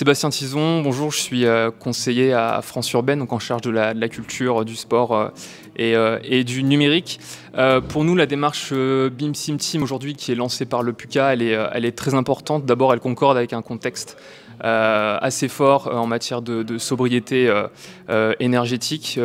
Sébastien Tison, bonjour, je suis conseiller à France Urbaine, donc en charge de la culture, du sport et du numérique. Pour nous, la démarche BIM Sim Team aujourd'hui qui est lancée par le PUCA, elle est très importante. D'abord, elle concorde avec un contexte assez fort en matière de sobriété énergétique.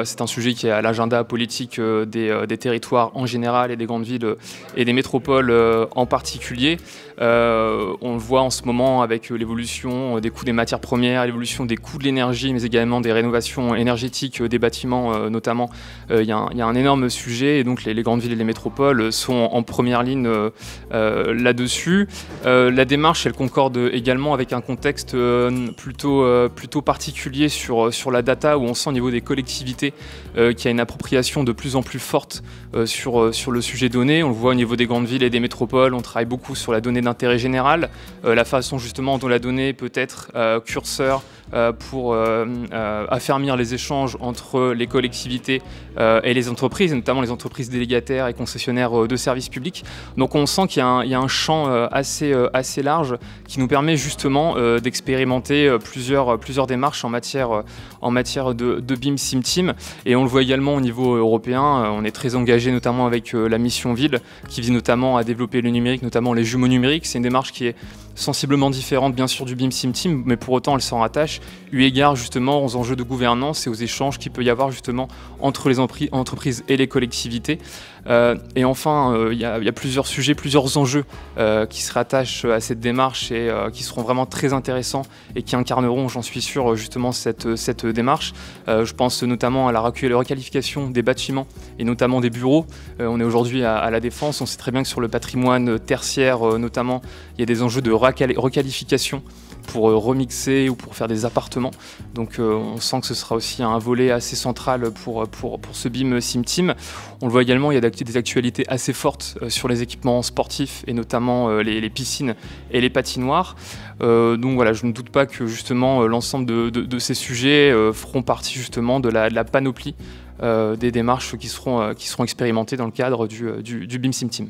C'est un sujet qui est à l'agenda politique des territoires en général et des grandes villes et des métropoles en particulier. On le voit en ce moment avec l'évolution des coûts des matières premières, l'évolution des coûts de l'énergie, mais également des rénovations énergétiques des bâtiments notamment. Il y a un énorme sujet et donc les grandes villes et les métropoles sont en première ligne là-dessus. La démarche, elle concorde également avec un contexte plutôt particulier sur la data, où on sent au niveau des collectivités qu'il y a une appropriation de plus en plus forte sur le sujet donné. On le voit au niveau des grandes villes et des métropoles, on travaille beaucoup sur la donnée d'intérêt général, la façon justement dont la donnée peut être curseur pour affermir les échanges entre les collectivités et les entreprises, et notamment les entreprises délégataires et concessionnaires de services publics. Donc on sent qu'il y a un champ assez large qui nous permet justement d'expérimenter plusieurs démarches en matière de BIM Sim Team. Et on le voit également au niveau européen, on est très engagé notamment avec la mission Ville, qui vise notamment à développer le numérique, notamment les jumeaux numériques. C'est une démarche qui est sensiblement différente bien sûr du BIM Sim Team, mais pour autant elle s'en rattache, eu égard justement aux enjeux de gouvernance et aux échanges qu'il peut y avoir justement entre les entreprises et les collectivités. Et enfin, il y a plusieurs sujets, plusieurs enjeux qui se rattachent à cette démarche et qui seront vraiment très intéressants et qui incarneront, j'en suis sûr, justement cette démarche. Je pense notamment à la requalification des bâtiments et notamment des bureaux. On est aujourd'hui à la Défense, on sait très bien que sur le patrimoine tertiaire notamment, il y a des enjeux de requalification pour remixer ou pour faire des appartements. Donc on sent que ce sera aussi un volet assez central pour ce BIM Sim Team. On le voit également, il y a des actualités assez fortes sur les équipements sportifs et notamment les piscines et les patinoires. Donc voilà, je ne doute pas que justement l'ensemble de ces sujets feront partie justement de la panoplie des démarches qui seront expérimentées dans le cadre du BIM Sim Team.